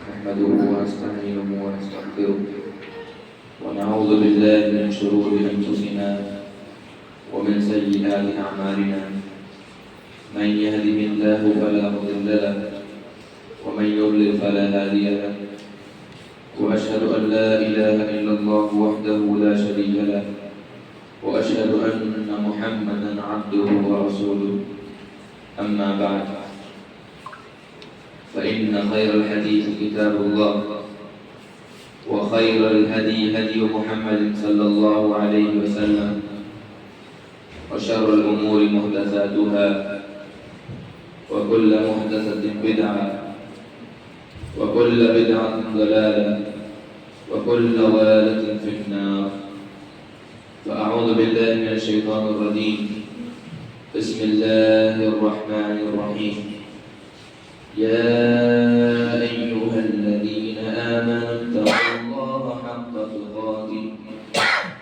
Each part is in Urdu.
نحمده ونستعينه ونستغفره ونعوذ بالله من شرور أنفسنا ومن سيئات أعمالنا. من يهده الله فلا مضل له ومن يضلل فلا هادي له، وأشهد أن لا إله إلا الله وحده لا شريك له، وأشهد أن محمدا عبده ورسوله. أما بعد، فإن خير الحديث كتاب الله، وخير الهدي هدي محمد صلى الله عليه وسلم، وشر الأمور محدثاتها، وكل محدثة بدعة، وكل بدعة ضلالة، وكل ضلالة في النار. فأعوذ بالله من الشيطان الرجيم. بسم الله الرحمن الرحيم. يا أيها الذين آمنوا اتقوا الله حق تقاته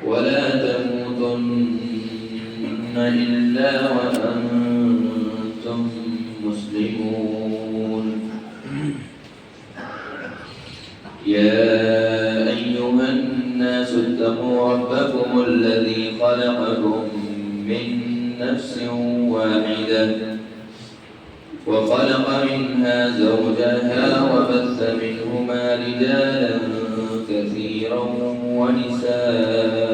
ولا تموتن إلا وأنتم مسلمون. يا أيها الناس اتقوا ربكم الذي خلقكم من نفس واحدة وخلق منها زوجها وبث منهما رجالا كثيرا ونساء،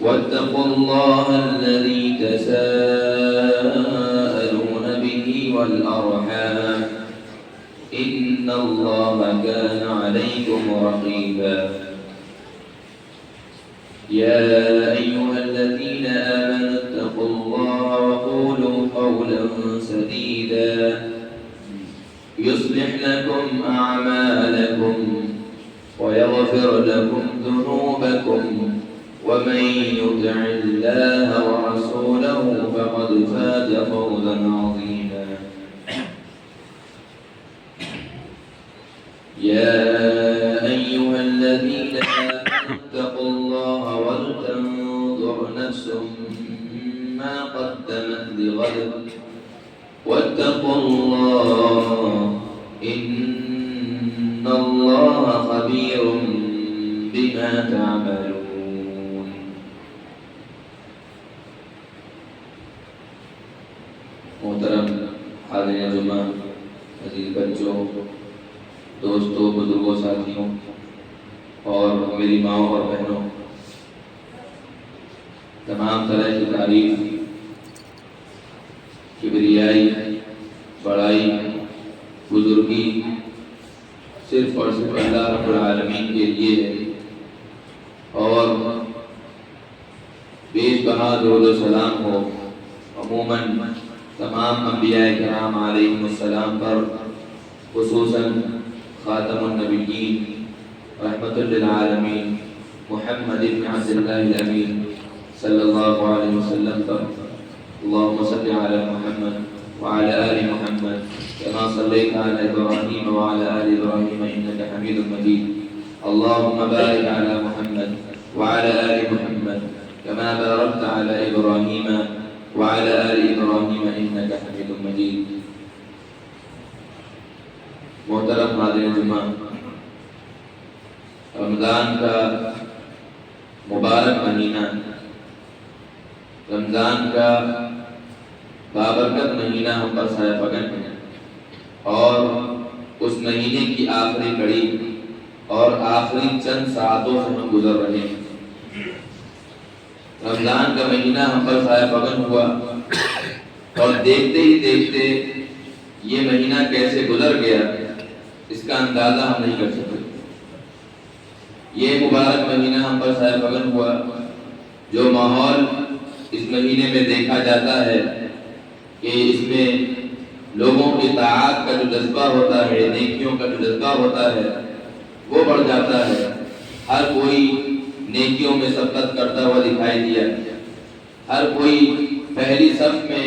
واتقوا الله الذي تساءلون به والأرحام، إن الله كان عليكم رقيبا. يا أيها الذين آمنوا اتقوا الله وقولوا قولا سديدا يصلح لكم أعمالكم ويغفر لكم ذنوبكم، ومن يطع الله ورسوله فقد فاز فوزا عظيما. يا أيها الذين آمنوا اتقوا الله ولتنظر نفس ما قدمت لغد واتقوا الله إن الله خبير بما تعملون. محترم حاضرین جمعہ، عزیز بچوں، دوستوں، بزرگوں، ساتھیوں اور میری ماؤں اور بہنوں، تمام طرح کی تعریف، کبریائی، بڑائی، بزرگی صرف اور صرف اللہ رب العالمین کے لیے ہے، اور بیش بہا درود و سلام ہو عموماً تمام انبیاء کرام علیہم السلام پر، خصوصاً خاتم النبیین رحمت للعالمین محمد بن عبد اللہ الامین صلی اللہ علیہ وسلم پر. اللهم صل على محمد وعلى آل محمد كما صليت على إبراهيم وعلى آل إبراهيم إنك حميد مجيد. اللهم بارك على محمد وعلى آل محمد كما باركت على إبراهيم وعلى آل إبراهيم إنك حميد مجيد. محترم حاضرین جمعہ، رمضان کا مبارک مہینہ، رمضان کا بابرکت مہینہ ہم پر سایہ فگن ہے، اور اس مہینے کی آخری کڑی اور آخری چند ساعتوں سے ہم گزر رہے ہیں. رمضان کا مہینہ ہم پر سایہ فگن ہوا، اور دیکھتے ہی دیکھتے یہ مہینہ کیسے گزر گیا اس کا اندازہ ہم نہیں کر سکتے. یہ مبارک مہینہ ہم پر سایہ فگن ہوا، جو ماحول اس مہینے میں دیکھا جاتا ہے کہ اس میں لوگوں کی طاعت کا جو جذبہ ہوتا ہے، نیکیوں کا جو جذبہ ہوتا ہے، وہ بڑھ جاتا ہے. ہر کوئی نیکیوں میں سبقت کرتا ہوا دکھائی دیا، ہر کوئی پہلی صف میں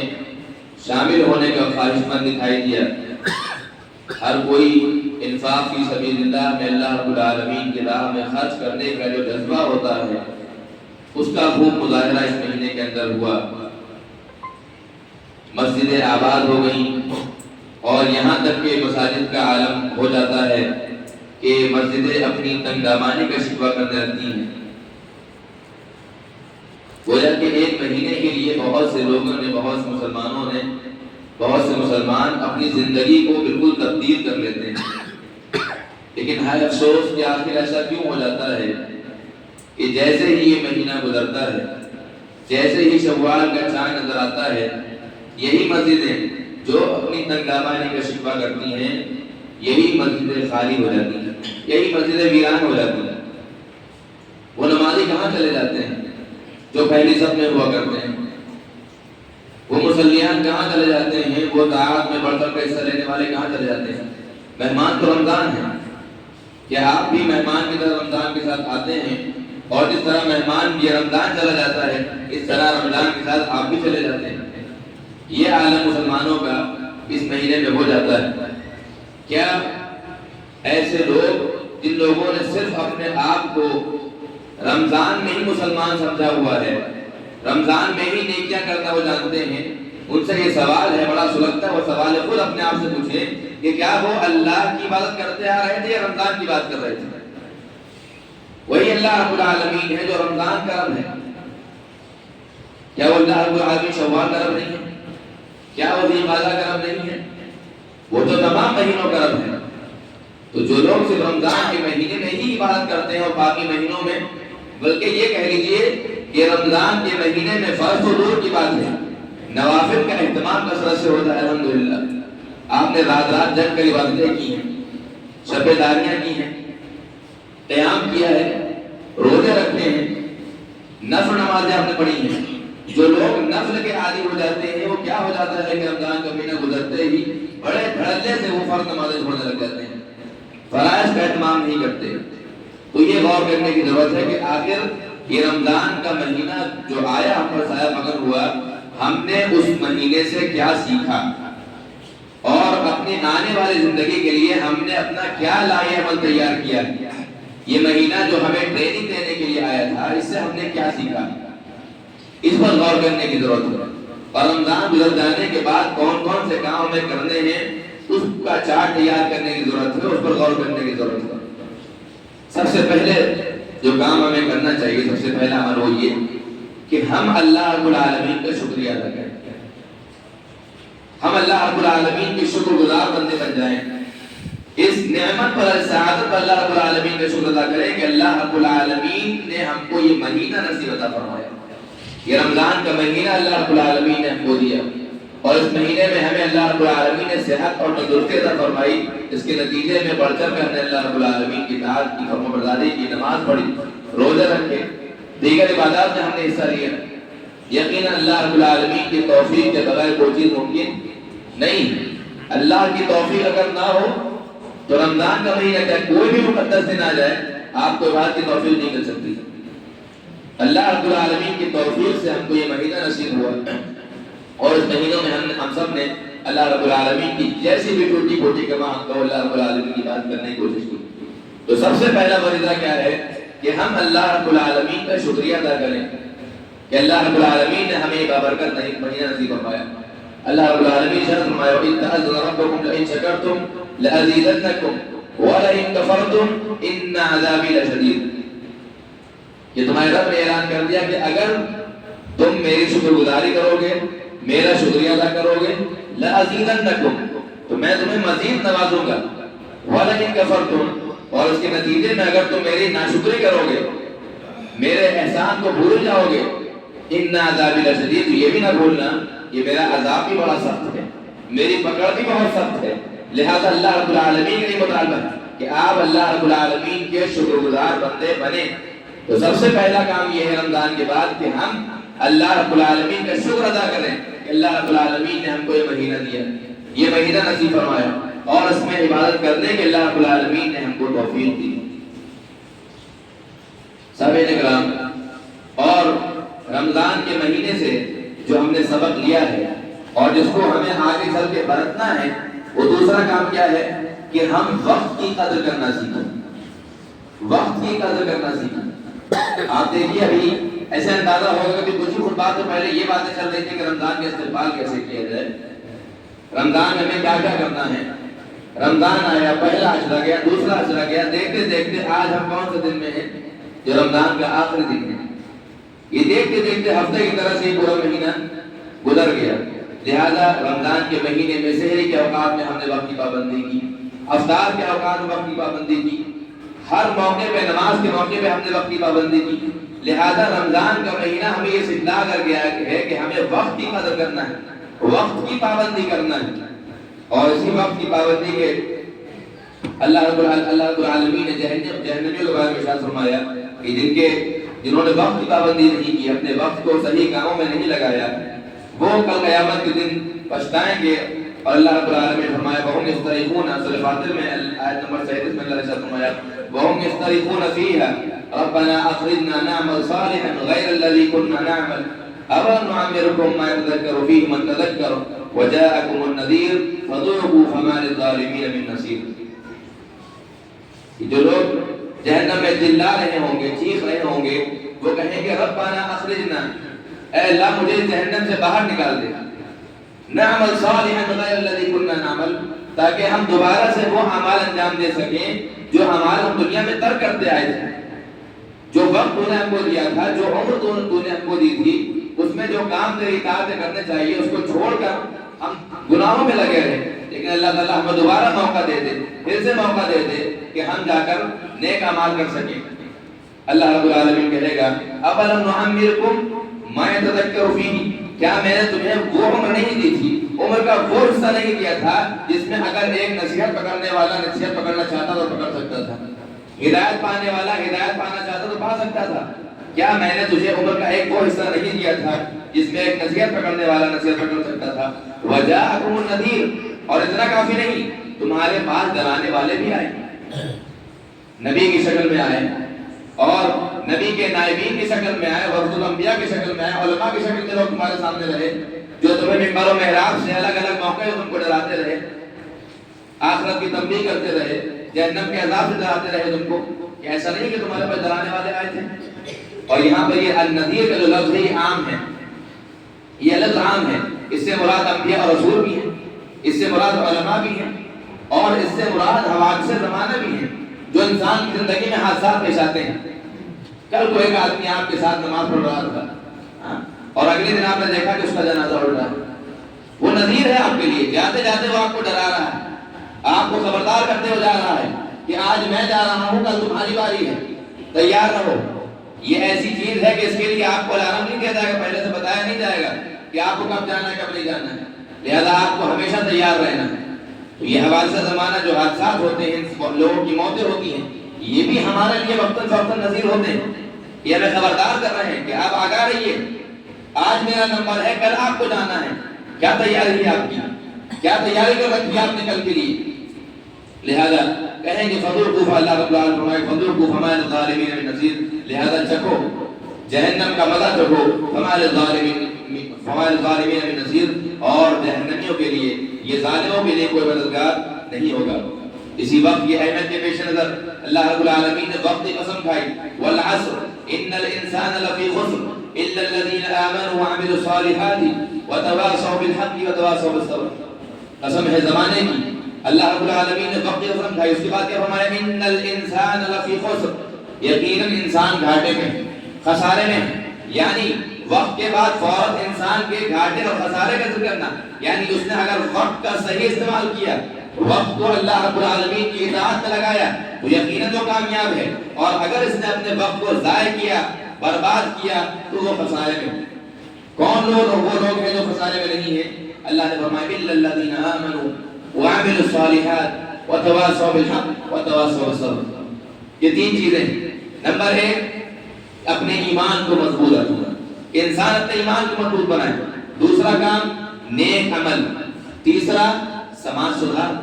شامل ہونے کا خواہش مند دکھائی دیا، ہر کوئی انفاق فی سبیل اللہ میں اللہ رب العالمین کی راہ میں خرچ کرنے کا جو جذبہ ہوتا ہے اس کا خوب مظاہرہ اس مہینے کے اندر ہوا. مسجدیں آباد ہو گئیں اور اور یہاں تک کہ مساجد کا عالم ہو جاتا ہے کہ مسجدیں اپنی تنگ دامانی کا شکوہ کرنے لگتی ہیں۔ گویا کہ ایک مہینے کے لیے بہت سے لوگوں نے، بہت سے مسلمانوں نے، بہت سے مسلمان اپنی زندگی کو بالکل تبدیل کر لیتے ہیں۔ لیکن ہائے افسوس کہ آخر ایسا کیوں ہو جاتا ہے کہ جیسے ہی یہ مہینہ گزرتا ہے، جیسے ہی شوال کا چاند نظر آتا ہے، یہی مسجدیں جو اپنی تنگ دامانی کا شکوہ کرتی ہیں، یہی مسجدیں خالی ہو جاتی ہیں، یہی مسجدیں ویران ہو جاتی ہیں۔ وہ نمازی کہاں چلے جاتے ہیں جو پہلی صف میں ہوا کرتے ہیں؟ وہ مصلیان کہاں چلے جاتے ہیں؟ وہ طاعات میں بڑھ کر حصہ لینے والے کہاں چلے جاتے ہیں؟ مہمان تو رمضان ہے، کیا آپ بھی مہمان کی طرح رمضان کے ساتھ آتے ہیں؟ اور جس طرح مہمان یہ رمضان چلا جاتا ہے، اس طرح رمضان کے ساتھ آپ بھی چلے جاتے ہیں۔ یہ عالم مسلمانوں کا اس مہینے میں ہو جاتا ہے۔ کیا ایسے لوگ جن لوگوں نے صرف اپنے آپ کو رمضان میں ہی مسلمان سمجھا ہوا ہے، رمضان میں ہی نیکیاں کرنا وہ جانتے ہیں، ان سے یہ سوال ہے، بڑا سلگتا ہے وہ سوال ہے، خود اپنے آپ سے پوچھیں کہ کیا وہ اللہ کی عبادت کرتے آ رہے تھے یا رمضان کی بات کر رہے تھے؟ وہی اللہ رب العالمین ہے جو رمضان کا رب ہے۔ کیا وہ اللہ رب العالمین شوال کا رب نہیں ہے؟ کیا وہ ذی القعدہ کا رب نہیں ہے؟ وہ تو تمام مہینوں کا رب ہے۔ تو جو لوگ صرف رمضان کے مہینے میں ہی عبادت کرتے ہیں اور باقی مہینوں میں، بلکہ یہ کہہ لیجئے کہ رمضان کے مہینے میں فرض تو دور کی بات ہے، نوافل کا اہتمام کثرت سے ہوتا ہے الحمدللہ۔ آپ نے رات رات جگ کر عبادتیں کی ہیں، شب داریاں کی ہیں، قیام کیا ہے، روزے رکھے ہیں، نفل نمازیں آپ نے پڑھی ہیں۔ جو لوگ نفل کے عادی ہو جاتے ہیں، وہ کیا ہو جاتا ہے کہ رمضان کا مہینہ گزرتے ہی بڑے دھڑلے سے وہ فرض نمازیں چھوڑنے لگ جاتے ہیں، فرائض کا اہتمام نہیں کرتے۔ تو یہ غور کرنے کی ضرورت ہے کہ آخر یہ رمضان کا مہینہ جو آیا ہم پر سایہ مگر ہوا، ہم نے اس مہینے سے کیا سیکھا اور اپنی آنے والی زندگی کے لیے ہم نے اپنا کیا لائے عمل تیار کیا۔ یہ مہینہ جو ہمیں ٹریننگ دینے کے لیے آیا تھا، اس سے ہم نے کیا سیکھا، اس پر غور کرنے کی ضرورت ہے۔ اور رمضان گزر جانے کے بعد کون کون سے کام ہمیں کرنے ہیں، اس کا چارٹ تیار کرنے کی ضرورت ہے، اس پر غور کرنے کی ضرورت ہے۔ سب سے پہلے جو کام ہمیں کرنا چاہیے، سب سے پہلا عمل وہ یہ کہ ہم اللہ رب العالمین کا شکریہ ادا کریں، ہم اللہ رب العالمین کے شکر گزار بندے بن جائیں، اس نعمت پر، سعادت پر اللہ رب العالمین کا شکر ادا کریں کہ اللہ رب العالمین نے ہم کو یہ مہینہ نصیب عطا فرمایا، یہ رمضان کا مہینہ اللہ رب العالمین نے ہم کو دیا، اور اس مہینے میں ہمیں اللہ رب العالمین نے صحت اور تندرستی عطا فرمائی۔ اس کے نتیجے میں بڑھ کر ہم نے اللہ رب العالمین کی اطاعت کی، فرمانبرداری کی، نماز پڑھی، روزے رکھے، دیگر عبادات میں ہم نے حصہ لیا۔ یقیناً اللہ رب العالمین کی توفیق کے بغیر کوئی چیز ممکن نہیں۔ اللہ کی توفیق اگر نہ ہو تو رمضان کا مہینہ کیا کوئی بھی مقدس دن آ جائے، آپ کو بات کی توفیق نہیں مل سکتی۔ اللہ رب العالمین کی توفیق سے ہم کو یہ مہینہ نصیب ہوا، اور اس مہینوں میں ہم سب نے اللہ رب العالمین کی جیسی بھی ٹوٹی پھوٹی کما ہم کو اللہ رب العالمین کی بات کرنے کی کوشش کی۔ تو سب سے پہلا فریضہ کیا ہے کہ ہم اللہ رب العالمین کا شکریہ ادا کریں کہ اللہ رب العالمین نے ہمیں بابرکت مہینہ نصیب فرمایا۔ اللہ رب العالمین نے فرمایا وَإِذْ تَأَذَّنَ رَبُّكُمْ لَئِن شَكَرْتُمْ لَأَزِيدَنَّكُمْ وَلَئِن كَفَرْتُمْ إِنَّ عَذَابِي لَشَدِيدٌ۔ یہ تمہارے رب نے اعلان کر دیا کہ اگر تم میری شکر گزاری کرو گے، میرا شکریہ ادا کرو گے، لَأَزِيدَنَّكُمْ، تو میں تمہیں مزید نوازوں گا، وَلَئِن كَفَرْتُمْ، اور اس کے نتیجے میں اگر تم میری ناشکری کرو گے، میرے احسان کو بھول جاؤ گے، إِنَّ عَذَابِي لَشَدِيدٌ، یہ بھی نہ بھولنا یہ میرا عذاب بھی بڑا سخت ہے، میری پکڑ بھی بہت سخت ہے۔ لہذا اللہ رب العالمین کا یہ مطالبہ ہے کہ آپ اللہ رب العالمین کے شکر گزار بندے بنیں۔ تو سب سے پہلا کام یہ ہے رمضان کے بعد کہ ہم اللہ رب العالمین کا شکر ادا کریں کہ اللہ رب العالمین نے ہم کو یہ مہینہ دیا، یہ مہینہ نصیب فرمایا، اور اس میں عبادت کرنے کے اللہ رب العالمین نے ہم کو توفیق دی۔ سامعین کرام، اور رمضان کے مہینے سے جو ہم نے سبق لیا ہے اور جس کو ہمیں آگے چل کے برتنا ہے، وہ دوسرا کام کیا ہے کہ ہم وقت کی قدر کرنا سیکھیں، وقت کی قدر کرنا سیکھیں۔ آپ دیکھیے ابھی ایسے اندازہ ہوگا کہ کچھ ہی خطبات تو پہلے یہ باتیں چل رہی تھی کہ رمضان کا استقبال کیسے کیا جائے، رمضان ہمیں کیا کیا کرنا ہے؟ رمضان آیا، پہلا عشرہ گیا، دوسرا عشرہ گیا، دیکھتے دیکھتے آج ہم کون سے دن میں ہیں؟ جو رمضان کا آخری دن ہے۔ یہ دیکھتے دیکھتے ہفتے کی طرح سے ہی پورا مہینہ گزر گیا۔ لہذا رمضان کے مہینے میں سحری کے اوقات میں ہم نے وقت کی پابندی کی، افطار کے اوقات میں وقت کی پابندی کی، ہر موقع پہ نماز کے موقع پہ ہم نے وقت کی پابندی کی۔ لہذا رمضان کا مہینہ ہمیں یہ سکھلا کر گیا ہے کہ ہمیں وقت کی قدر کرنا ہے، وقت کی پابندی کرنا ہے۔ اور اسی وقت کی پابندی کے اللہ رب العالمین نے جہنمیوں کے بارے میں ارشاد فرمایا کہ جنہوں نے وقت کی پابندی نہیں کی، اپنے وقت کو صحیح کاموں میں نہیں لگایا، وہ کل قیامت کے دن پچھتائیں گے۔ اور اللہ رب العالمین نے فرمایا وَهُمْ يَسْتَرِخُونَ، سورہ فاطر میں آیت نمبر 37 میں اللہ نے ارشاد فرمایا وَهُمْ يَسْتَرِخُونَ فِيهَا رَبَّنَا أَخْرِجْنَا نَعْمَلْ صَالِحًا غَيْرَ الَّذِي كُنَّا نَعْمَلُ أَوَلَمْ نُعَمِّرْكُم مَّا يَتَذَكَّرُ فِيهِ مَن تَذَكَّرَ وَجَاءَكُمُ النَّذِيرُ فَذُوقُوا فَمَا لِلظَّالِمِينَ مِن نَّصِيرٍ۔ جو لوگ جہنم میں چلا رہے ہوں گے، چیخ رہے ہوں گے، وہ کہیں گے ربنا اخرجنا، اے اللہ مجھے جہنم سے باہر نکال دے، نعمل صالحا غیر الذی كنا نعمل، تاکہ ہم دوبارہ سے وہ اعمال انجام دے سکیں جو اعمال ہم دنیا میں ترک کرتے آئے تھے۔ جو وقت تو نے ہم کو دیا تھا، جو عمر تو نے ہم کو دی تھی، اس میں جو کام تیری اطاعت کرنے چاہیے اس کو چھوڑ کر ہم گناہوں میں لگے رہے۔ لیکن اللہ تعالیٰ ہمیں دوبارہ موقع دے دے، پھر سے موقع دے دے کہ ہم جا کر نیک اعمال کر سکیں۔ اللہ رب العالمین کہے گا اَوَلَمْ نُعَمِّرْكُم مَّا يَتَذَكَّرُ فِيهِ، کیا میں نے تمہیں وہ عمر نہیں دی تھی، عمر کا وہ حصہ نہیں دیا تھا جس میں اگر ایک نصیحت پکڑنے والا نصیحت پکڑنا چاہتا تو پکڑ سکتا تھا، ہدایت پانے والا ہدایت پانا چاہتا تو پا سکتا تھا؟ کیا میں نے تجھے عمر کا ایک وہ حصہ نہیں دیا تھا جس میں ایک نصیحت پکڑنے والا نصیحت پکڑ سکتا تھا؟ وَجَاءَكُمُ النَّذِيرُ، اور اتنا کافی نہیں، تمہارے پاس ڈرانے والے بھی آئے، نبی کی شکل میں آئے، اور نبی کے نائبین کی شکل میں آئے، وفد الانبیاء کی شکل میں آئے، علماء کی شکل میں لوگ تمہارے سامنے رہے، جو تمہیں منبر و محراب سے الگ الگ موقع تم کو ڈراتے رہے، آخرت کی تنبیہ کرتے رہے، جہنم کے عذاب سے ڈراتے رہے تم کو۔ کہ ایسا نہیں کہ تمہارے پاس ڈرانے والے آئے تھے؟ اور یہاں پر یہ النذیر کا جو لفظ ہے یہ عام ہے، یہ لفظ عام ہے، اس سے مراد انبیاء اور رسول بھی ہیں، اس سے مراد علماء بھی ہیں، اور اس سے مراد حوادث زمانہ بھی ہیں جو انسان کی زندگی میں حادثات پیش آتے ہیں۔ کل کو ایک آدمی آپ کے ساتھ نماز پڑھ رہا تھا اور اگلے دن آپ نے دیکھا کہ اس کا جنازہ اٹھ رہا ہے، وہ نذیر ہے آپ کے لیے، جاتے جاتے وہ آپ کو ڈرا رہا ہے، آپ کو خبردار کرتے ہوئے جا رہا ہے کہ آج میں جا رہا ہوں، کل تمہاری باری ہے، تیار رہو۔ یہ ایسی چیز ہے کہ اس کے لیے آپ کو الارم نہیں دیا جائے گا، پہلے سے بتایا نہیں جائے گا کہ آپ کو کب جانا ہے کب نہیں جانا ہے، لہذا آپ کو ہمیشہ تیار رہنا ہے۔ تو یہ حوادث زمانہ جو حادثات ہوتے ہیں، لوگوں کی موتیں ہوتی ہیں، یہ بھی ہمارے لیے وقتاً فوقتاً نذیر ہوتے ہیں، یہ ہمیں خبردار کر رہے ہیں کہ آپ آگاہ رہیے، آج میرا نمبر ہے، کل آپ کو جانا ہے، کیا تیاری ہے آپ کی، کیا تیاری کر رکھی آپ نے کل کے لیے؟ لہذا کہیں گے فذوقوا، اللہ رب العالمین فرمائے فذوقوا فما للظالمین من نصیر، لہذا چکھو جہنم کا مزہ چکھو، فما للظالمین من نصیر، اور جہنمیوں کے لیے، یہ ظالموں کے لیے کوئی مددگار نہیں ہوگا۔ اسی وقت کی اہمیت کے پیش نظر اللہ رب العالمین نے وقت کی قسم کھائی والعصر ان الانسان لفی خسر الا الذین آمنوا وعملوا الصالحات وتواصوا بالحق وتواصوا بالصبر۔ قسم ہے زمانے کی، اللہ رب العالمین نے وقت کی قسم کھائی، اس کے بعد کیا فرمایا ان الانسان لفی خسر، یقیناً انسان گھاٹے میں، خسارے میں، یعنی وقت کے بعد فوراً انسان کے گھاٹے اور خسارے کا ذکر کرنا، یعنی اس نے اگر وقت کا صحیح استعمال کیا، وقت کو اللہ رب العالمین کی اطاعت میں لگایا تو یقیناً وہ کامیاب ہے، اور اگر اس نے اپنے وقت کو ضائع کیا، برباد کیا، تو وہ خسارے میں۔ کون لوگ؟ وہ لوگ ہیں جو خسارے میں نہیں ہیں۔ اللہ نے فرمایا الا الذین آمنوا وعملوا الصالحات وتواصوا بالحق وتواصوا بالصبر۔ یہ تین چیزیں، نمبر ایک اپنے ایمان کو مضبوط رکھنا، انسان اپنے ایمان کو مضبوط بنائے، دوسرا کام نیک عمل، تیسرا سماج سدھار،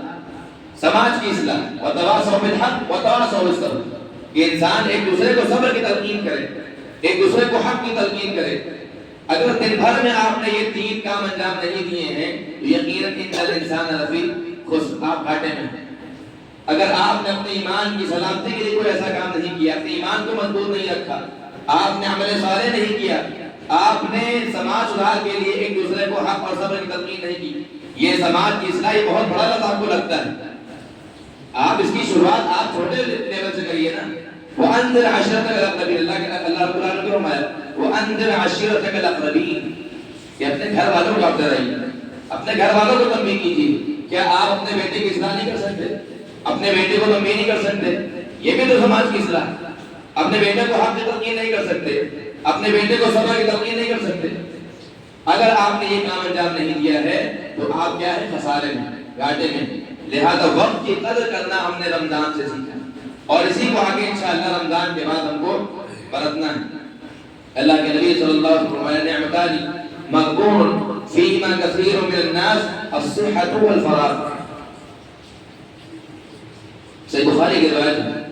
سماج کی اصلاح، وتواصوا بالحق وتواصوا بالصبر، کہ انسان ایک دوسرے کو صبر کی تلقین کرے، ایک دوسرے کو حق کی تلقین کرے۔ اگر دن بھر میں آپ نے یہ تین کام انجام نہیں دیے ہیں تو یقیناً ان الانسان لفی خسر، آپ گھاٹے میں ہیں۔ اگر آپ نے اپنے ایمان کی سلامتی کے لیے کوئی ایسا کام نہیں کیا، اپنے ایمان کو مضبوط نہیں رکھا، آپ نے عمل صالح نہیں کیا، آپ نے سماج سدھار کے لیے ایک دوسرے کو حق اور صبر کی تلقین نہیں کی. یہ سماج کی اصلاح یہ بہت بڑا لفظ آپ کو لگتا ہے. آپ اس کی شروعات آپ چھوٹے لیول سے کریے نا. وَأَنذِرْ عَشِيرَتَكَ الْأَقْرَبِينَ. اللہ رب العالمین نے فرمایا وَأَنذِرْ عَشِيرَتَكَ الْأَقْرَبِينَ کہ اپنے گھر والوں کو آپ ڈرائیے, اپنے گھر والوں کو تنبیہ کیجیے. کیا آپ اپنے بیٹے کی اصلاح نہیں کر سکتے؟ اپنے بیٹے کو تنبیہ نہیں کر سکتے؟ یہ بھی تو سماج کی اصلاح. اپنے بیٹے کو حق کی تلقین نہیں کر سکتے, اپنے بیٹے کو صبر کی تلقین نہیں کر سکتے. اگر آپ نے یہ کام انجام نہیں دیا ہے تو آپ کیا ہے؟ خسارے میں, گھاٹے میں. لہذا وقت کی قدر کرنا ہم نے رمضان سے سیکھا اور اسی کو آگے انشاءاللہ رمضان کے بعد ہم کو برتنا ہے. اللہ کے نبی صلی اللہ علیہ وسلم نے نعمتان مغبون فیما کثیر من الناس الصحۃ والفراغ. صحیح بخاری کی روایت ہے,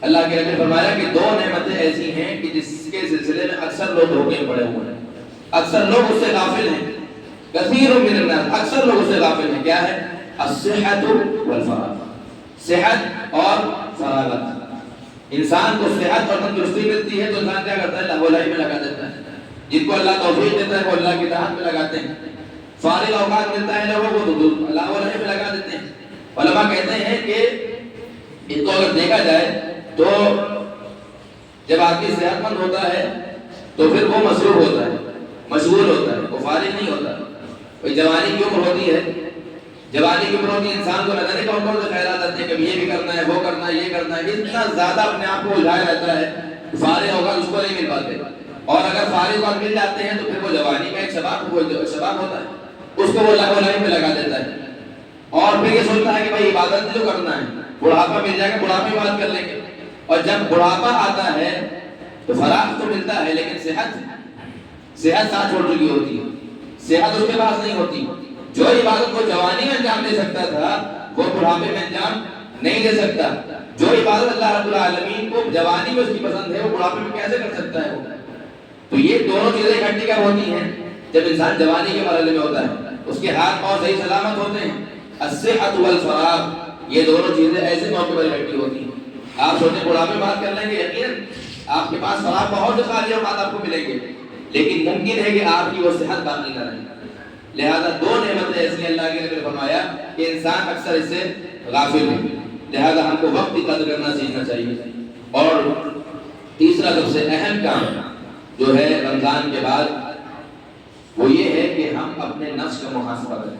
اللہ کے نبی نے فرمایا کہ دو نعمتیں ایسی ہیں کہ جس کے سلسلے میں اکثر لوگ دھوکے میں پڑے ہوئے ہیں, اکثر لوگ اس سے غافل ہیں. کثیر من الناس, اکثر لوگ اس سے غافل ہیں. کیا ہے؟ الصحۃ والفراغ, صحت اور فراغت. انسان کو صحت اور تندرستی ملتی ہے تو انسان کیا کرتا ہے؟ لاہو لائی میں لگا دیتا ہے. جن کو اللہ توفیق دیتا ہے وہ اللہ کی اطاعت میں لگاتے ہیں. فارغ اوقات ملتا ہے لوگوں کو تو لاہو لائی میں لگا دیتے ہیں. علماء کہتے ہیں کہ ان کو اگر دیکھا جائے تو جب آدمی صحت مند ہوتا ہے تو پھر وہ مصروف ہوتا ہے, مشغول ہوتا ہے, وہ فارغ نہیں ہوتا. کوئی جوانی کی عمر ہوتی ہے, جوانی کی عمر ہوتی ہے, انسان کو نہ جانے کون کون سے خیالات آتے ہیں, کبھی یہ بھی کرنا ہے, وہ کرنا ہے, یہ کرنا ہے, اتنا زیادہ اپنے آپ کو الجھایا رہتا ہے, فارغ ہوگا اس کو نہیں مل پاتے. اور اگر فارغ وقت مل جاتے ہیں تو پھر وہ جوانی کا ایک شباب ہوتا ہے, اس کو وہ لاہو لائی میں لگا دیتا ہے اور پھر یہ سوچتا ہے کہ بھائی عبادت جو کرنا ہے, بڑھاپا مل جائے گا, بڑھاپے میں بات کر لیں گے. اور جب بڑھاپا آتا ہے تو فراغ تو ملتا ہے لیکن صحت ساتھ چھوڑ چکی ہوتی ہے, صحت اس کے پاس نہیں ہوتی. جو عبادت کو جوانی میں انجام دے سکتا تھا وہ بڑھاپے میں انجام نہیں دے سکتا. جو عبادت اللہ رب العالمین کو جوانی میں اس کی پسند ہے وہ بڑھاپے میں کیسے کر سکتا ہے وہ؟ تو یہ دونوں چیزیں اکٹھی کب ہوتی ہیں؟ جب انسان جوانی کے مرحلے میں ہوتا ہے, اس کے ہاتھ پاؤں صحیح سلامت ہوتے ہیں. الصحۃ والفراغ, یہ دونوں چیزیں ایسے موقع پر اکٹھی ہوتی ہیں. آپ سوچیں بڑھاپے میں بات کر لیں گے, یقیناً آپ کے پاس فراغ بہت سے خالی اوقات آپ کو ملیں گے, لیکن ممکن ہے کہ آپ کی وہ صحت باقی نہ رہے. لہذا دو نعمتیں ایسی اللہ کے نبی نے فرمایا کہ انسان اکثر اس سے غافل ہے. لہذا ہم کو وقت کی قدر کرنا سیکھنا چاہیے. اور تیسرا سب سے اہم کام جو ہے رمضان کے بعد وہ یہ ہے کہ ہم اپنے نفس کا محاسبہ کریں,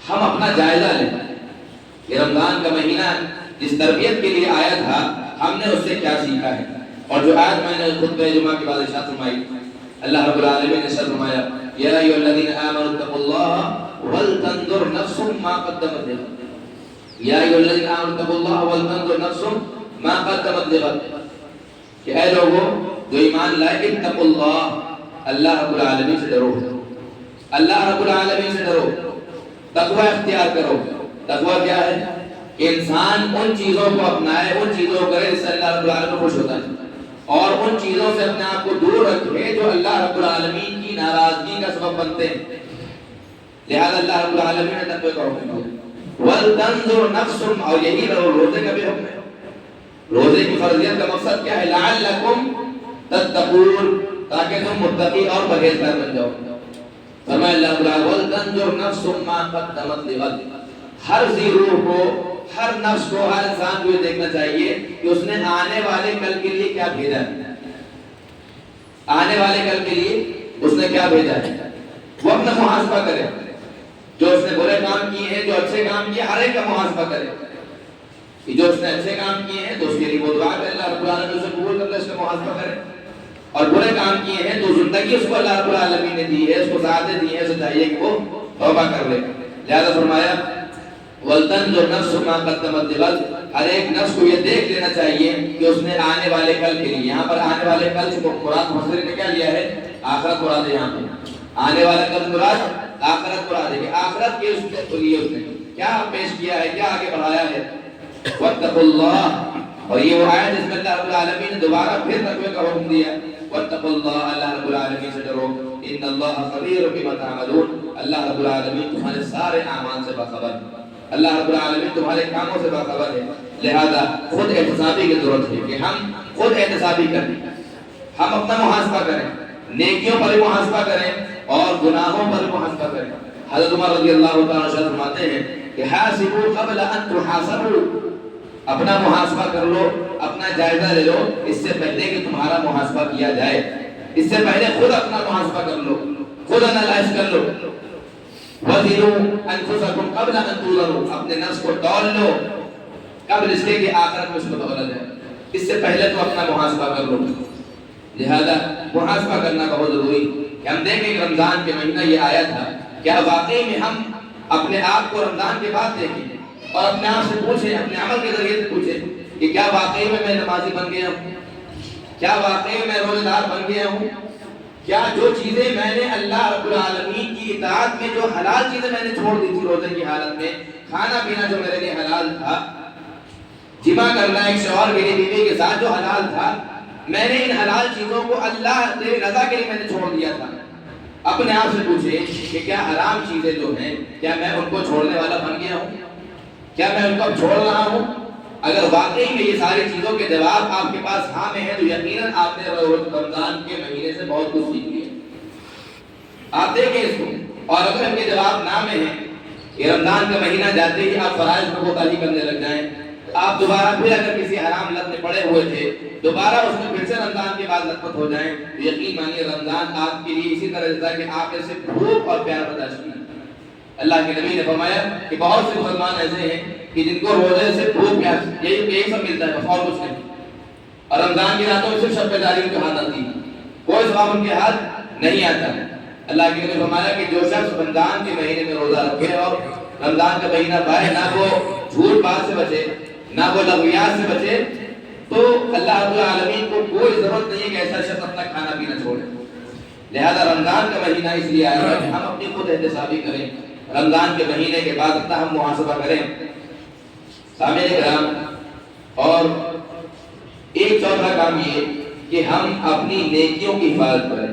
ہم اپنا جائزہ لیں. یہ رمضان کا مہینہ جس تربیت کے لیے آیا تھا ہم نے اس سے کیا سیکھا ہے. اور جو آیت میں نے خطبہ جمعہ کے بعد ارشاد فرمائی, اللہ رب العالمین نے ارشاد فرمایا یا ایھا الذین آمنوا اتقوا اللہ ولتنظر نفس ما قدمت لغد. یا ایھا الذین آمنوا اتقوا اللہ ولتنظر نفس ما قدمت لغد, کہ اے لوگوں جو ایمان لائے اتقوا اللہ, اللہ رب العالمین سے ڈرو, اللہ رب العالمین سے ڈرو, تقوی اختیار کرو. تقوی کیا ہے؟ کہ انسان ان چیزوں کو اپنائے, ان چیزوں کو کرے جس سے اللہ رب العالمین خوش ہوتا ہے, اور ان چیزوں سے اپنے آپ کو دور رکھے جو اللہ رب العالمین کی ناراضگی کا سبب بنتے ہیں. لہذا اللہ رب العالمین نے تقوی کا حکم دیا وَلْتَنْظُرْ نَفْسٌ, اور یہی روزے کا بھی حکم ہے. روزے کی فرضیت کا مقصد کیا ہے؟ لَعَلَّكُمْ تَتَّقُونَ, تاکہ تم متقی اور پرہیزگار بن جاؤ. فرمایا اللہ تعالیٰ وَلْتَنْظُرْ نَفْسٌ مَا قَدَّمَتْ لِغَدٍ. ہر ذی روح کو, ہر نفس کو, ہر انسان کو یہ دیکھنا چاہیے کہ اس نے آنے والے کل کے لیے کیا بھیجا ہے. آنے والے کل کے لیے اس نے کیا بھیجا ہے, وہ اپنا محاسبہ کرے. جو اس نے برے کام کیے ہیں, جو اچھے کام کیے, ہر ایک کا محاسبہ کرے. جو اس نے اچھے کام کیے ہیں تو اس کے لیے وہ دعا کرے اللہ رب العالمین اسے قبول کرتا ہے, اس کا محاسبہ کرے. اور برے کام کیے ہیں تو زندگی اس کو اللہ رب العالمین نے دی ہے, اس کو سعادتیں دی ہیں, اسے چاہیے کہ وہ توبہ کر لے. لہذا فرمایا وَلْتَنْظُرْ نَفْسٌ مَا قَدَّمَتْ لِغَدٍ, ہر ایک نفس کو یہ دیکھ لینا چاہیے کہ اس نے آنے والے کل کے لیے, یہاں پر آنے والے کل سے مراد مفسرین نے کیا لیا ہے؟ آخرت مراد ہے. یہاں پہ آنے والا کل مراد آخرت مراد ہے کہ آخرت کے اس لیے اس نے کیا پیش کیا ہے, کیا آگے بڑھایا ہے. وَاتَّقُوا اللَّهَ, اور یہ وہ آیت جس میں اللہ رب العالمین نے دوبارہ پھر تقوی کا حکم دیا. وَاتَّقُوا اللَّهَ, اللہ رب العالمین سے ڈرو. إِنَّ اللَّهَ خَبِيرٌ بِمَا تَعْمَلُونَ, اللہ رب العالمین تمہارے سارے اعمال سے باخبر ہے. اللہ رب العالمین تمہارے کاموں سے باخبر ہے. لہذا خود احتسابی کی ضرورت ہے کہ ہم خود احتسابی کریں, ہم اپنا محاسبہ کریں. نیکیوں پر محاسبہ کریں اور گناہوں پر محاسبہ کریں۔ حضرت عمر رضی اللہ تعالیٰ عنہ فرماتے ہیں کہ حاسبوا قبل ان تحاسبوا، اپنا محاسبہ کر لو، اپنا جائزہ لے لو اس سے پہلے کہ تمہارا محاسبہ کیا جائے، اس سے پہلے خود اپنا محاسبہ کر لو، خود انالائز کر لو۔ وزنوا انفسکم قبل ان توزنوا، اپنے نفس کو تول لو قبل اس کے کہ آخرت میں اس کو تولا جائے، اس سے پہلے تو اپنا محاسبہ کر لو۔ لہذا محاسبہ کرنا بہت ضروری کہ ہم دیکھیں کہ رمضان کے مہینہ یہ آیا تھا، کیا واقعی میں ہم اپنے آپ کو رمضان کے بعد دیکھیں اور اپنے آپ سے پوچھیں، اپنے عمل کے ذریعے سے پوچھیں کہ کیا واقعی میں نمازی بن گیا ہوں، کیا واقعی میں روزہ دار بن گیا ہوں، کیا جو چیزیں میں نے اللہ رب العالمین کی اطاعت میں جو حلال چیزیں میں نے چھوڑ دی تھی روزے کی حالت میں، کھانا پینا جو میرے لیے حلال تھا، جمع کرنا ایک شوہر میری بیوی کے ساتھ جو حلال تھا، میں نے ان حلال چیزوں کو اللہ کی رضا کے لیے میں نے چھوڑ دیا تھا۔ اپنے آپ سے پوچھیں کہ کیا حرام چیزیں جو ہیں کیا میں ان کو چھوڑنے والا بن گیا ہوں، کیا میں ان کو چھوڑ رہا ہوں؟ اگر واقعی میں یہ ساری چیزوں کے جواب آپ کے پاس ہاں میں ہیں تو یقیناً آپ نے رمضان کے مہینے سے بہت کچھ سیکھ لیا۔ آپ دیکھیں اس کو، اور اگر ان کے جواب نہ میں ہیں، یہ رمضان کا مہینہ جاتے ہی آپ فرائض کو کوتاہی کرنے لگ جائیں، آپ دوبارہ پھر اگر کسی حرام لت میں پڑے ہوئے تھے دوبارہ اس میں پھر سے رمضان کے بعد لطمت ہو جائیں، تو یقین مانیے رمضان آپ کے لیے اسی طرح جیسا کہ آپ ایسے بھوک اور پیار برداشت کی۔ اللہ کے نبی نے فرمایا کہ بہت سے مسلمان ایسے ہیں کہ جن کو روزے سے بھوک پیاس یہی سب ملتا ہے، بس اور کچھ نہیں، اور رمضان کی راتوں میں صرف شب بیداری ان کے ہاتھ آتی ہے، کوئی ثواب ان کے ہاتھ نہیں آتا۔ اللہ کے نبی نے فرمایا کہ جو شخص رمضان کے مہینے میں روزہ رکھے اور رمضان کا مہینہ پائے، نہ وہ جھوٹ بات سے بچے نہ وہ لغویات سے بچے، تو اللہ رب العالمین کو کوئی ضرورت نہیں ہے کہ ایسا شخص اپنا کھانا پینا چھوڑے۔ لہذا رمضان کا مہینہ اس لیے آیا ہے کہ ہم اپنی خود احتسابی کریں، رمضان کے مہینے کے بعد اپنا ہم محاسبہ کریں۔ سامعین کرام، اور ایک چوتھا کام یہ کہ ہم اپنی نیکیوں کی حفاظت کریں،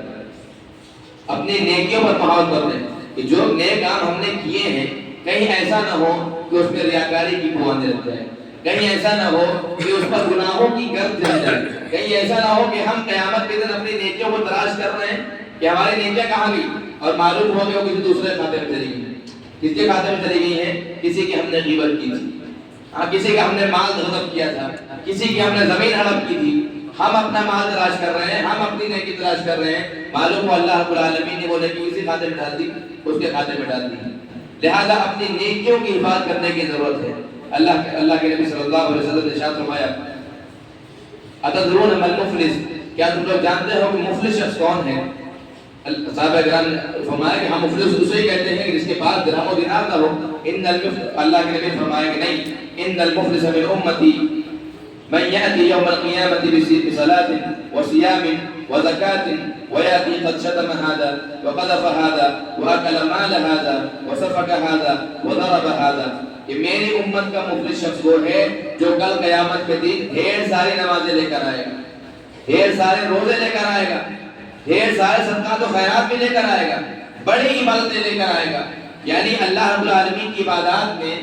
اپنی نیکیوں پر محافظت کریں کہ جو نیک کام ہم نے کیے ہیں کہیں ایسا نہ ہو کہ اس میں ریاکاری کی بوندیں لگ جائیں، کہیں ایسا نہ ہو کہ اس پر گناہوں کی گرد جم جائے، کہیں ایسا نہ ہو کہ ہم قیامت کے دن اپنی نیکیوں کو تلاش کر رہے ہیں کہ ہماری نیکیاں کہاں گئی اور معلوم ہو گیا وہ کسی دوسرے کھاتے میں چلی گئی۔ کس کے کھاتے میں چلی گئی ہیں؟ کسی کی ہم نے غیبت کی تھی، کسی کا ہم نے مال غصب کیا تھا، کسی کی ہم نے زمین ہڑپ کی تھی، ہم اپنا مال تلاش کر رہے ہیں، ہم اپنی نیکی تلاش کر رہے ہیں، معلوم ہو اللہ رب العالمین نے وہ نیکی کسی کھاتے میں ڈال دی، اس کے کھاتے میں ڈال دی۔ لہذا اپنی نیکیوں کی حفاظت کرنے کی ضرورت ہے۔ اللہ کے نبی صلی اللہ علیہ وسلم نے ارشاد فرمایا، اتدرون ما المفلس، کیا تم لوگ جانتے ہو کہ مفلس شخص کون ہے؟ صحابہ کرام نے فرمایا کہ ہم مفلس اسے کہتے ہیں کہ جس کے پاس درہم و دینار نہ ہو۔ اللہ کے نبی نے فرمایا کہ نہیں، ان المفلس من امتی من يأتي يوم القيامة بصلاة وصيام وزكاة ويأتي قد شتم هذا وقذف هذا وأكل مال هذا وسفك هذا وضرب هذا، کہ میری امت کا مفلس شخص وہ ہے جو کل قیامت کے دن ڈھیر ساری نمازیں لے کر آئے گا، ڈھیر سارے روزے لے کر آئے گا، ڈھیر سارے صدقات و خیرات بھی لے کر آئے گا، بڑی عبادتیں لے کر آئے گا، یعنی اللہ رب العالمین کی عبادات میں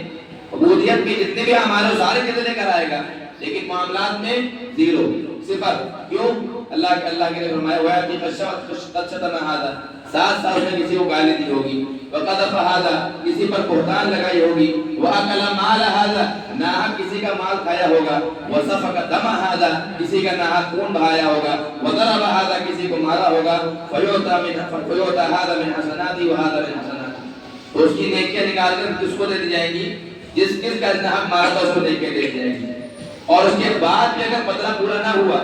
عبودیت کے جتنے بھی ہمارے سارے چیزیں لے کر آئے گا، لیکن معاملات میں زیرو، صفر۔ کیوں؟ اللہ کے نے فرمایا وَيَأْتِي قَدْ شَتَمَ هَذَا، 7 سال میں کسی کو گالی دی ہوگی، وَقَذَفَ هَذَا، کسی پر بہتان لگائی ہوگی، وَأَكَلَ مَالَ هَذَا، ناحق کسی کا مال کھایا ہوگا، وَسَفَكَ دَمَ هَذَا، کسی کا ناحق خون بہایا ہوگا، وَضَرَبَ هَذَا، کسی کو مارا ہوگا، فَيُؤْتَى هَذَا مِنْ حَسَنَاتِهِ وَهَذَا مِنْ حَسَنَاتِهِ، تو اس کی نیکیاں نکال کر کس کو دے دی جائیں گی؟ جس کا ناحق مارا تھا اس کو نیکیاں دے دی جائیں گی۔ اور اس کے بعد بھی اگر بدلہ پورا نہ ہوا،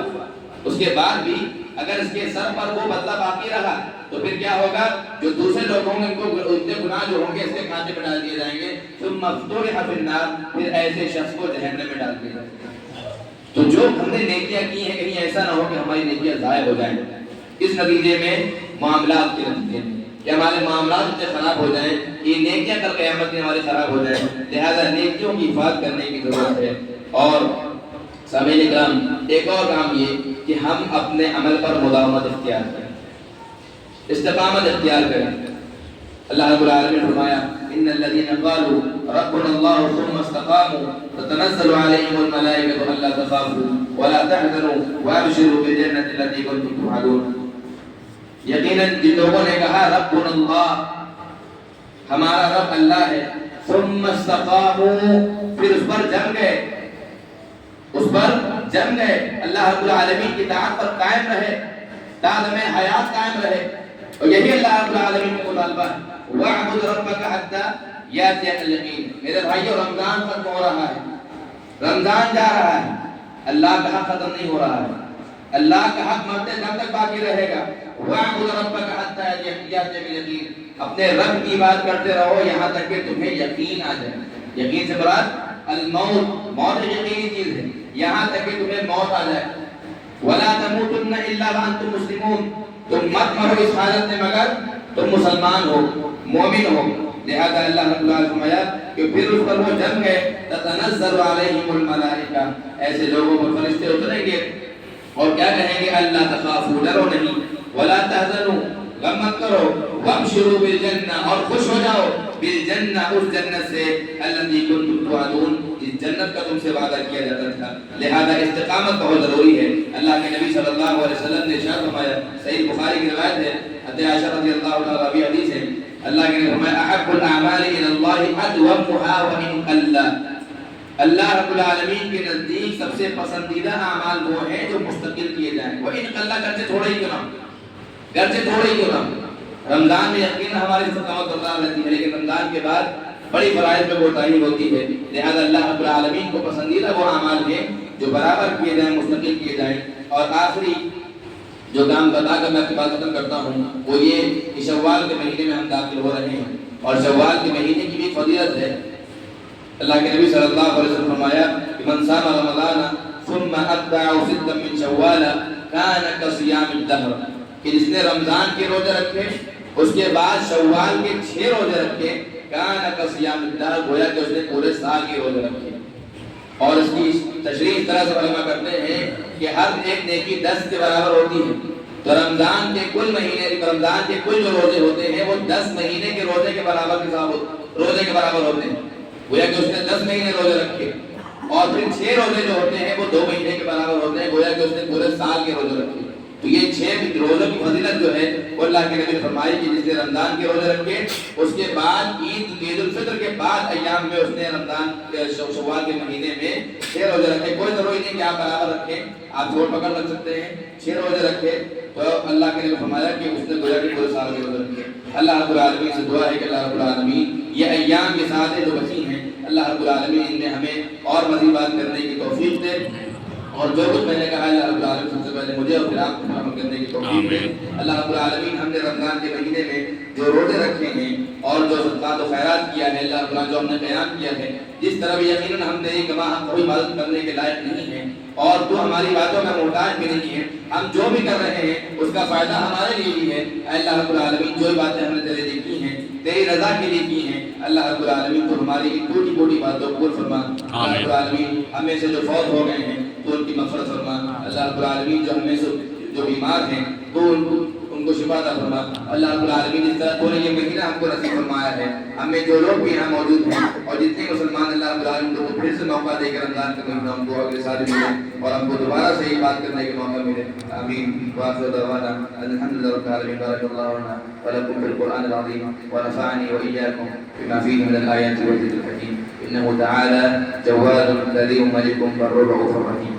اس کے بعد بھی اگر اس کے سر پر وہ بدلہ باقی رہا تو پھر کیا ہوگا؟ جو دوسرے لوگ ہوں گے ان کو اتنے گناہ جو ہوں گے اس کے کھاتے میں ڈال دیے جائیں گے، ثم مفتوح فی النار، پھر ایسے شخص کو جہنم میں ڈال دیا جائے گا۔ تو جو ہم نے نیکیاں کی ہیں کہیں ایسا نہ ہو کہ ہماری نیکیاں ضائع ہو جائیں، اس نتیجے میں معاملات کے نتیجے میں کہ ہمارے معاملات اتنے خراب ہو جائیں، یہ نیکیاں کل قیامت میں ہماری خراب ہو جائیں، لہذا نیکیوں کی حفاظت کرنے کی ضرورت ہے۔ اور سامعین کرام، ایک اور کام یہ کہ ہم اپنے عمل پر مداومت اختیار کریں، استقامت اختیار کریں۔ اللہ رب العالمین نے فرمایا ان الذين قالوا ربنا الله ثم استقاموا تتنزل عليهم الملائكة الا تخافوا ولا تحزنوا وابشروا بالجنة التي كنتم توعدون۔ یقیناً جن لوگوں نے کہا ربنا اللہ، ہمارا رب اللہ ہے، ثم استقاموا، پھر اس پر جم گئے، اس پر جم گئے، اللہ رب العالمین کی اطاعت پر قائم رہے، دامِ حیات قائم رہے، اور یہی اللہ رب العالمین کا مطالبہ ہے۔ وَاعْبُدْ رَبَّكَ حَتَّى يَأْتِيَكَ الْيَقِينُ۔ میرے بھائیو، رمضان ختم ہو رہا ہے، رمضان جا رہا ہے، اللہ کا حق ختم نہیں ہو رہا ہے، اللہ کا حق مرتے دم تک باقی رہے گا۔ وَاعْبُدْ رَبَّكَ حَتَّى يَأْتِيَكَ الْيَقِينُ، اپنے رب کی بات کرتے رہو یہاں تک کہ تمہیں یقین آ جائے۔ یقین سے مراد الموت، موت ایک یقینی چیز ہے، یہاں تک کہ تمہیں موت آ جائے۔ وَلَا تَمُوتُنَّ إِلَّا وَأَنْتُمْ مُسْلِمُونَ، تم مت مرو اس حالت میں مگر تم مسلمان ہو، مومن ہو۔ لہذا اللہ رب العالمین فرمایا کہ پھر اس پر وہ جم گئے، تتنزل علیہم الملائکہ، ایسے لوگوں پر فرشتے اتریں گے اور کیا کہیں گے؟ اللہ تخافوا، ڈرو نہیں، ولا تحزنوا، غم مت کرو، وابشروا بالجنہ، اور خوش ہو جاؤ، بالجنہ، اس جنت سے، التی کنتم توعدون، جس جنت کا تم سے وعدہ کیا جاتا تھا۔ لہذا استقامت بہت ضروری ہے۔ اللہ کے نبی صلی اللہ علیہ وسلم نے ارشاد فرمایا، صحیح بخاری کی روایت ہے، حضرت عائشہ رضی اللہ تعالیٰ عنہا حدیث ہے، اللہ کے نبی فرمایا احب الاعمال الی اللہ ادومها وان قل، اللہ رب العالمین کے نزدیک سب سے پسندیدہ اعمال وہ ہیں جو مستقل کیے جائیں، وان قل، گرچہ تھوڑے ہی کیوں نہ، گرچہ تھوڑے ہی کیوں نہ۔ رمضان میں یقین ہماری استقامت برقرار رہتی ہے، لیکن رمضان کے بعد بڑی فرائض میں کوتاہی ہوتی ہے، لہذا اللہ رب العالمین کو پسندیدہ وہ اعمال ہیں جو برابر کیے جائیں، مستقل کیے جائیں۔ اور آخری جو کام بتا کر میں آپ کی بات ختم کرتا ہوں وہ یہ کہ شوال کے مہینے میں ہم داخل ہو رہے ہیں، اور شوال کے مہینے کی بھی فضیلت ہے۔ اللہ کے نبی صلی اللہ علیہ وسلم فرمایا کہ من صام رمضان ثم اتبعه ستا من شوال كان كصيام الدهر، کہ جس نے رمضان کے روزے رکھے اس کے بعد شوال کے 6 روزے رکھے، كان كصيام الدهر، گویا کہ اس نے پورے سال کے روزے رکھے۔ اور اس کی تشریح اس طرح سے علماء کرتے ہیں کہ ہر ایک نیکی 10 کے برابر ہوتی ہے، تو رمضان کے کل مہینے، رمضان کے کل جو روزے ہوتے ہیں وہ 10 مہینے کے روزے کے برابر روزے کے برابر ہوتے ہیں، گویا کہ اس نے 10 مہینے روزے رکھے، اور پھر 6 روزے جو ہوتے ہیں وہ 2 مہینے کے برابر ہوتے ہیں، گویا کہ اس نے پورے سال کے روزے رکھے۔ تو یہ 6 روزوں کی فضیلت جو ہے وہ اللہ کے نبی نے فرمائی کہ جس نے رمضان کے روزے رکھے اس کے بعد عید الفطر کے بعد ایام میں اس نے رمضان شوال کے مہینے میں 6 روزے رکھے۔ کوئی ضروری نہیں کہ آپ برابر رکھیں، آپ چھوڑ پکڑ رکھ سکتے ہیں، 6 روزے رکھے تو اللہ کے نبی نے فرمایا کہ اس نے گویا کہ پورے سال کے روزے رکھے۔ اللہ رب العالمین سے دعا ہے کہ اللہ رب العالمین یہ ایام کے ساتھ جو بچی ہیں، اللہ رب العالمین ان میں ہمیں اور مزید بات کرنے کی توفیق دے، اور جو کچھ میں نے کہا اللہ رب العالمین سب سے پہلے مجھے اور پھر آپ کو عمل کرنے کی توفیق دے۔ اللہ رب العالمین ہم نے رمضان کے مہینے میں جو روزے رکھے ہیں اور جو صدقات و خیرات کیا ہے، اللہ رب العالمین جو ہم نے بیان کیا ہے، جس طرح بھی یقیناً ہم نے کما ہم کوئی عبادت کرنے کے لائق نہیں ہیں اور تو ہماری باتوں میں محتاج بھی نہیں ہے، ہم جو بھی کر رہے ہیں اس کا فائدہ ہمارے لیے ہی ہے۔ اللہ رب العالمین جو باتیں ہم نے تیرے لیے کی ہیں، تیری رضا کے لیے کی ہیں، اللہ رب العالمین تو ہماری ان چھوٹی چھوٹی باتوں کو قبول فرما۔ اللہ رب العالمین ہمیں سے جو فوت ہو گئے ہیں تو ان کی مغفرت فرما۔ اللہ رب العالمین جو ہمیں سے جو بیمار ہیں تو ان کو شفا عطا فرما۔ اللہ رب العالمین اس طرح پورے یہ مہینہ ہم کو نصیب فرمایا ہے، ہمیں جو لوگ بھی یہاں موجود ہیں اور جتنے مسلمان اللہ رب العالمین کو پھر سے موقع دے کر رمضان کے مہینہ ہم کو اگلے سال ملے اور ہم کو دوبارہ سے یہ بات کرنے کا موقع ملے۔ آمین۔ وآخر دعوانا الحمدللہ رب العالمین، بارک اللہ لنا ولکم فی القرآن العظیم ونفعنی وإیاکم بما فیہ من الآیات والذکر الحکیم، انہ تعالی جواد کریم ملک بر رؤوف رحیم۔